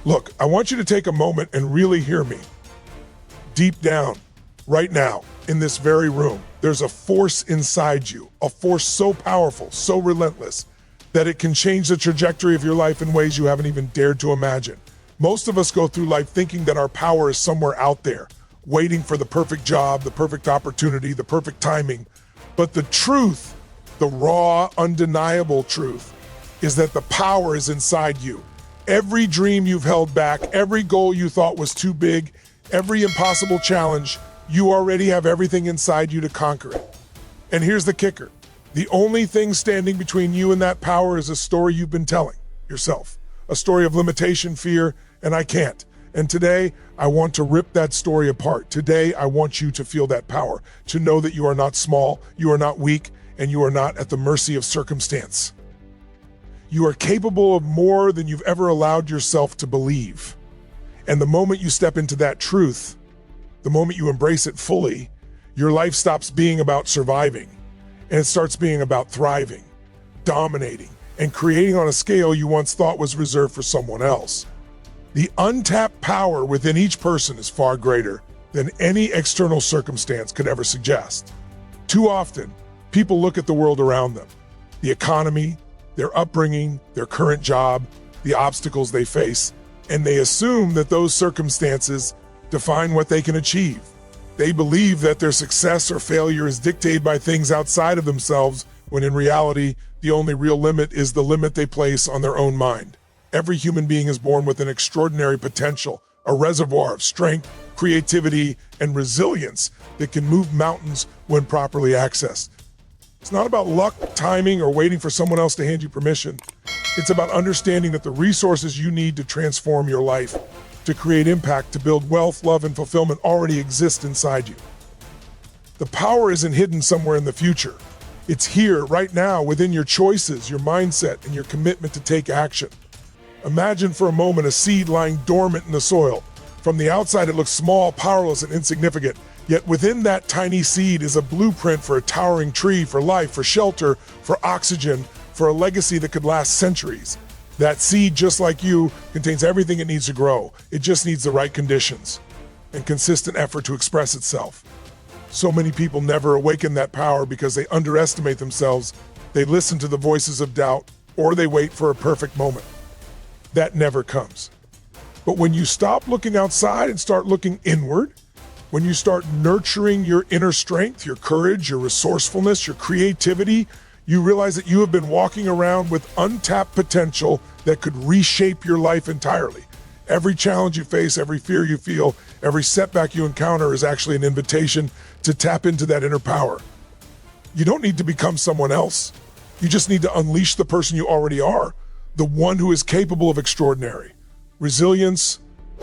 Look, I want you to take a moment and really hear me. Deep down, right now, in this very room, there's a force inside you, a force so powerful, so relentless, that it can change the trajectory of your life in ways you haven't even dared to imagine. Most of us go through life thinking that our power is somewhere out there, waiting for the perfect job, the perfect opportunity, the perfect timing. But the truth, the raw, undeniable truth, is that the power is inside you. Every dream you've held back, every goal you thought was too big, every impossible challenge, you already have everything inside you to conquer it. And here's the kicker. The only thing standing between you and that power is a story you've been telling yourself. A story of limitation, fear, and I can't. And today, I want to rip that story apart. Today, I want you to feel that power, to know that you are not small, you are not weak, and you are not at the mercy of circumstance. You are capable of more than you've ever allowed yourself to believe. And the moment you step into that truth, the moment you embrace it fully, your life stops being about surviving, and it starts being about thriving, dominating, and creating on a scale you once thought was reserved for someone else. The untapped power within each person is far greater than any external circumstance could ever suggest. Too often, people look at the world around them, the economy, their upbringing, their current job, the obstacles they face, and they assume that those circumstances define what they can achieve. They believe that their success or failure is dictated by things outside of themselves, when in reality, the only real limit is the limit they place on their own mind. Every human being is born with an extraordinary potential, a reservoir of strength, creativity, and resilience that can move mountains when properly accessed. It's not about luck, timing, or waiting for someone else to hand you permission. It's about understanding that the resources you need to transform your life, to create impact, to build wealth, love, and fulfillment already exist inside you. The power isn't hidden somewhere in the future. It's here, right now, within your choices, your mindset, and your commitment to take action. Imagine for a moment a seed lying dormant in the soil. From the outside, it looks small, powerless, and insignificant. Yet within that tiny seed is a blueprint for a towering tree, for life, for shelter, for oxygen, for a legacy that could last centuries. That seed, just like you, contains everything it needs to grow. It just needs the right conditions and consistent effort to express itself. So many people never awaken that power because they underestimate themselves. They listen to the voices of doubt, or they wait for a perfect moment. That never comes. But when you stop looking outside and start looking inward, when you start nurturing your inner strength, your courage, your resourcefulness, your creativity, you realize that you have been walking around with untapped potential that could reshape your life entirely. Every challenge you face, every fear you feel, every setback you encounter is actually an invitation to tap into that inner power. You don't need to become someone else. You just need to unleash the person you already are, the one who is capable of extraordinary resilience,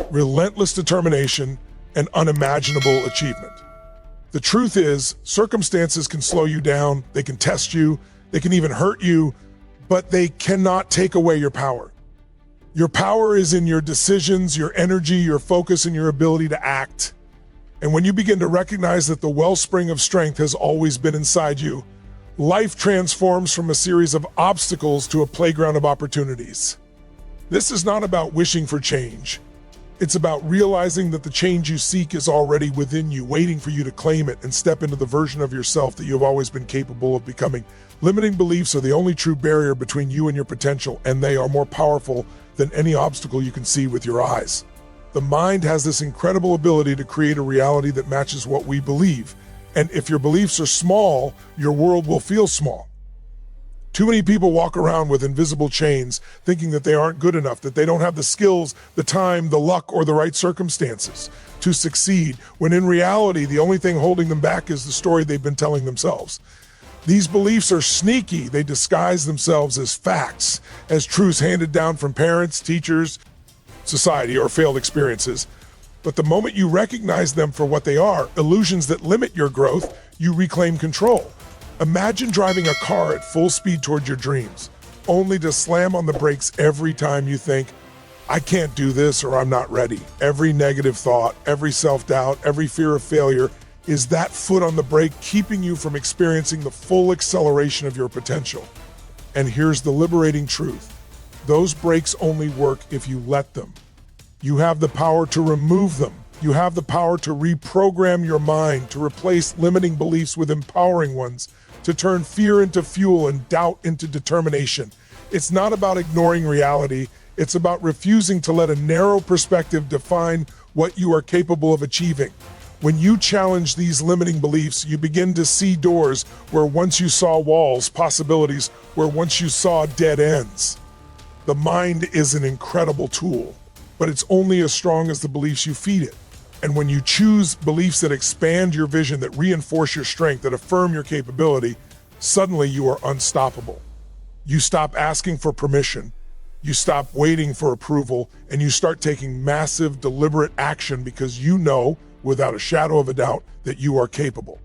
relentless determination, and unimaginable achievement. The truth is, circumstances can slow you down, they can test you, they can even hurt you, but they cannot take away your power. Your power is in your decisions, your energy, your focus, and your ability to act. And when you begin to recognize that the wellspring of strength has always been inside you, life transforms from a series of obstacles to a playground of opportunities. This is not about wishing for change. It's about realizing that the change you seek is already within you, waiting for you to claim it and step into the version of yourself that you have always been capable of becoming. Limiting beliefs are the only true barrier between you and your potential, and they are more powerful than any obstacle you can see with your eyes. The mind has this incredible ability to create a reality that matches what we believe. And if your beliefs are small, your world will feel small. Too many people walk around with invisible chains, thinking that they aren't good enough, that they don't have the skills, the time, the luck, or the right circumstances to succeed, when in reality, the only thing holding them back is the story they've been telling themselves. These beliefs are sneaky. They disguise themselves as facts, as truths handed down from parents, teachers, society, or failed experiences. But the moment you recognize them for what they are, illusions that limit your growth, you reclaim control. Imagine driving a car at full speed toward your dreams, only to slam on the brakes every time you think, I can't do this or I'm not ready. Every negative thought, every self-doubt, every fear of failure is that foot on the brake keeping you from experiencing the full acceleration of your potential. And here's the liberating truth. Those brakes only work if you let them. You have the power to remove them. You have the power to reprogram your mind, to replace limiting beliefs with empowering ones, to turn fear into fuel and doubt into determination. It's not about ignoring reality. It's about refusing to let a narrow perspective define what you are capable of achieving. When you challenge these limiting beliefs, you begin to see doors where once you saw walls, possibilities where once you saw dead ends. The mind is an incredible tool, but it's only as strong as the beliefs you feed it. And when you choose beliefs that expand your vision, that reinforce your strength, that affirm your capability, suddenly you are unstoppable. You stop asking for permission, you stop waiting for approval, and you start taking massive, deliberate action because you know, without a shadow of a doubt, that you are capable.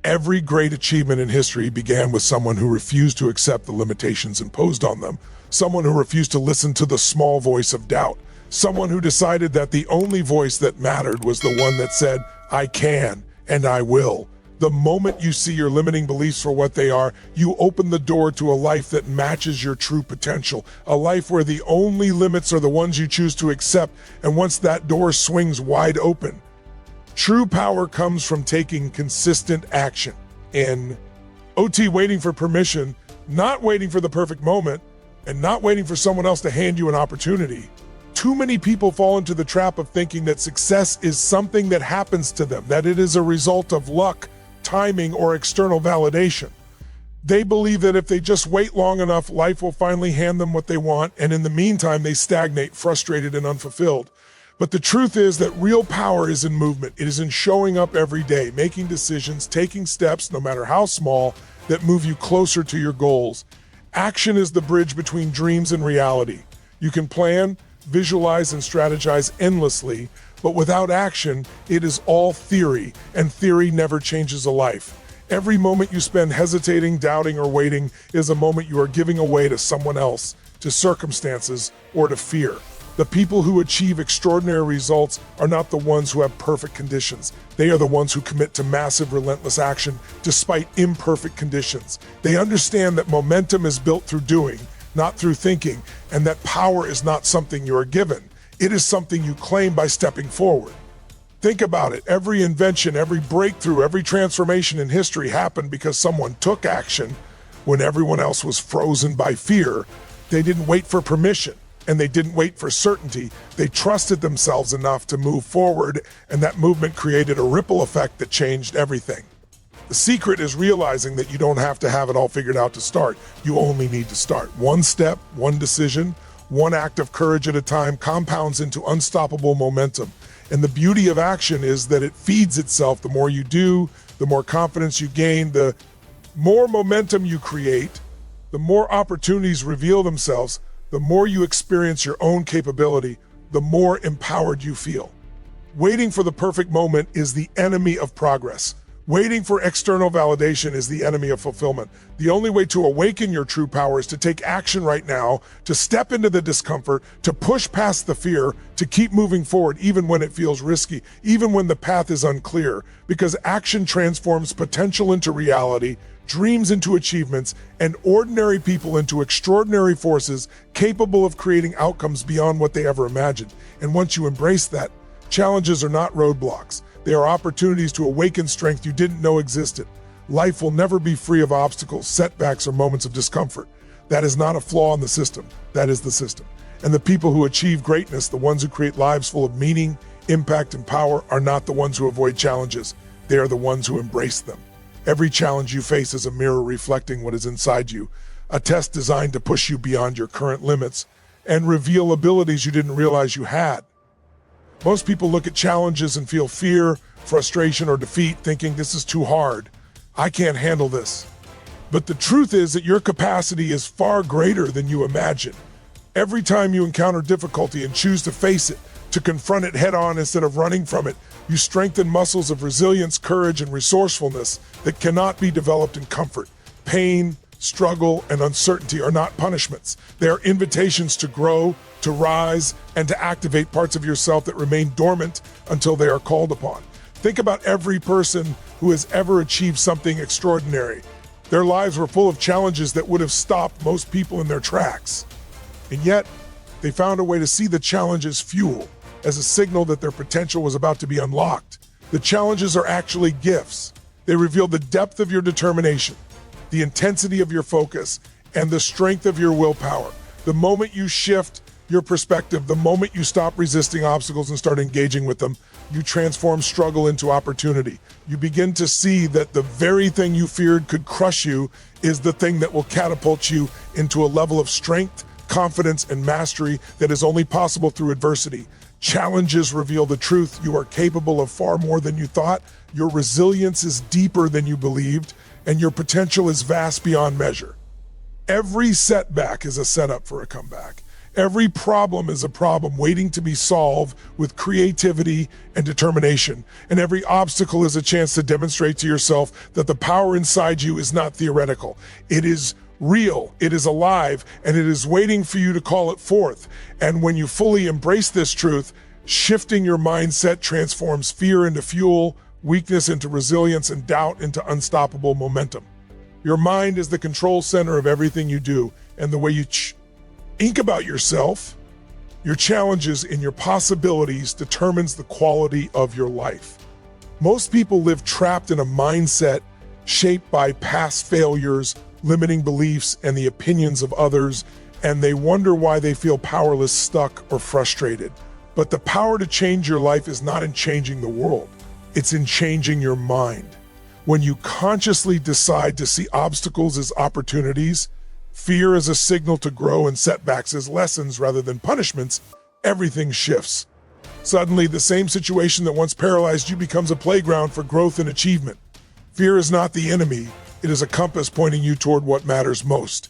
Every great achievement in history began with someone who refused to accept the limitations imposed on them, someone who refused to listen to the small voice of doubt, someone who decided that the only voice that mattered was the one that said, I can and I will. The moment you see your limiting beliefs for what they are, you open the door to a life that matches your true potential, a life where the only limits are the ones you choose to accept, and once that door swings wide open, true power comes from taking consistent action. In OT, waiting for permission, not waiting for the perfect moment, and not waiting for someone else to hand you an opportunity. Too many people fall into the trap of thinking that success is something that happens to them, that it is a result of luck, timing, or external validation. They believe that if they just wait long enough, life will finally hand them what they want, and in the meantime, they stagnate, frustrated and unfulfilled. But the truth is that real power is in movement. It is in showing up every day, making decisions, taking steps, no matter how small, that move you closer to your goals. Action is the bridge between dreams and reality. You can plan, visualize, and strategize endlessly, but without action, it is all theory, and theory never changes a life. Every moment you spend hesitating, doubting, or waiting is a moment you are giving away to someone else, to circumstances, or to fear. The people who achieve extraordinary results are not the ones who have perfect conditions. They are the ones who commit to massive, relentless action despite imperfect conditions. They understand that momentum is built through doing, not through thinking, and that power is not something you are given. It is something you claim by stepping forward. Think about it. Every invention, every breakthrough, every transformation in history happened because someone took action when everyone else was frozen by fear. They didn't wait for permission, and they didn't wait for certainty. They trusted themselves enough to move forward, and that movement created a ripple effect that changed everything. The secret is realizing that you don't have to have it all figured out to start. You only need to start. One step, one decision, one act of courage at a time compounds into unstoppable momentum. And the beauty of action is that it feeds itself. The more you do, the more confidence you gain, the more momentum you create, the more opportunities reveal themselves, the more you experience your own capability, the more empowered you feel. Waiting for the perfect moment is the enemy of progress. Waiting for external validation is the enemy of fulfillment. The only way to awaken your true power is to take action right now, to step into the discomfort, to push past the fear, to keep moving forward even when it feels risky, even when the path is unclear, because action transforms potential into reality, dreams into achievements, and ordinary people into extraordinary forces capable of creating outcomes beyond what they ever imagined. And once you embrace that, challenges are not roadblocks. They are opportunities to awaken strength you didn't know existed. Life will never be free of obstacles, setbacks, or moments of discomfort. That is not a flaw in the system. That is the system. And the people who achieve greatness, the ones who create lives full of meaning, impact, and power, are not the ones who avoid challenges. They are the ones who embrace them. Every challenge you face is a mirror reflecting what is inside you, a test designed to push you beyond your current limits and reveal abilities you didn't realize you had. Most people look at challenges and feel fear, frustration, or defeat, thinking this is too hard. I can't handle this. But the truth is that your capacity is far greater than you imagine. Every time you encounter difficulty and choose to face it, to confront it head on instead of running from it, you strengthen muscles of resilience, courage, and resourcefulness that cannot be developed in comfort. Pain, struggle, and uncertainty are not punishments. They are invitations to grow, to rise, and to activate parts of yourself that remain dormant until they are called upon. Think about every person who has ever achieved something extraordinary. Their lives were full of challenges that would have stopped most people in their tracks. And yet, they found a way to see the challenge as fuel, as a signal that their potential was about to be unlocked. The challenges are actually gifts. They reveal the depth of your determination, the intensity of your focus, and the strength of your willpower. The moment you shift your perspective, the moment you stop resisting obstacles and start engaging with them, you transform struggle into opportunity. You begin to see that the very thing you feared could crush you is the thing that will catapult you into a level of strength, confidence, and mastery that is only possible through adversity. Challenges reveal the truth. You are capable of far more than you thought. Your resilience is deeper than you believed, and your potential is vast beyond measure. Every setback is a setup for a comeback. Every problem is a problem waiting to be solved with creativity and determination. And every obstacle is a chance to demonstrate to yourself that the power inside you is not theoretical. It is real, it is alive, and it is waiting for you to call it forth. And when you fully embrace this truth, shifting your mindset transforms fear into fuel, weakness into resilience, and doubt into unstoppable momentum. Your mind is the control center of everything you do, and the way you think about yourself, your challenges, and your possibilities determines the quality of your life. Most people live trapped in a mindset shaped by past failures, limiting beliefs, and the opinions of others, and they wonder why they feel powerless, stuck, or frustrated. But the power to change your life is not in changing the world. It's in changing your mind. When you consciously decide to see obstacles as opportunities, fear as a signal to grow, and setbacks as lessons rather than punishments, everything shifts. Suddenly, the same situation that once paralyzed you becomes a playground for growth and achievement. Fear is not the enemy. It is a compass pointing you toward what matters most.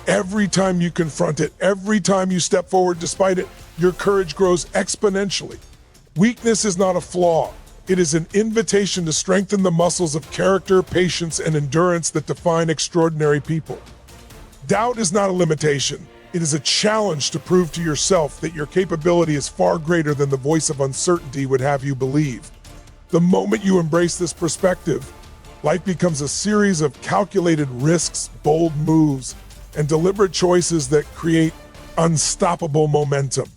Every time you confront it, every time you step forward despite it, your courage grows exponentially. Weakness is not a flaw. It is an invitation to strengthen the muscles of character, patience, and endurance that define extraordinary people. Doubt is not a limitation. It is a challenge to prove to yourself that your capability is far greater than the voice of uncertainty would have you believe. The moment you embrace this perspective, life becomes a series of calculated risks, bold moves, and deliberate choices that create unstoppable momentum.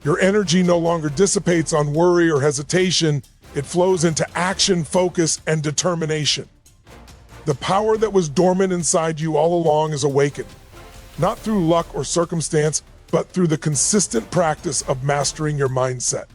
Your energy no longer dissipates on worry or hesitation. It flows into action, focus, and determination. The power that was dormant inside you all along is awakened, not through luck or circumstance, but through the consistent practice of mastering your mindset.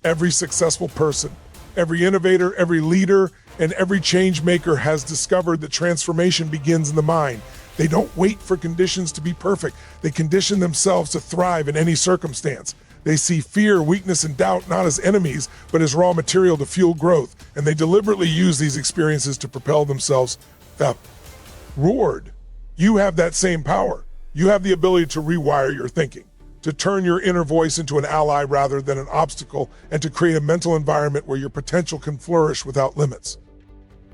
Every successful person, every innovator, every leader, and every change maker has discovered that transformation begins in the mind. They don't wait for conditions to be perfect. They condition themselves to thrive in any circumstance. They see fear, weakness, and doubt not as enemies, but as raw material to fuel growth, and they deliberately use these experiences to propel themselves upward. You have that same power. You have the ability to rewire your thinking, to turn your inner voice into an ally rather than an obstacle, and to create a mental environment where your potential can flourish without limits.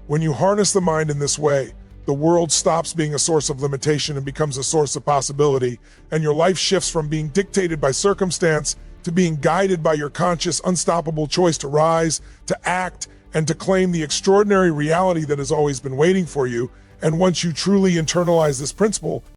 When you harness the mind in this way, the world stops being a source of limitation and becomes a source of possibility, and your life shifts from being dictated by circumstance to being guided by your conscious, unstoppable choice to rise, to act, and to claim the extraordinary reality that has always been waiting for you. And once you truly internalize this principle,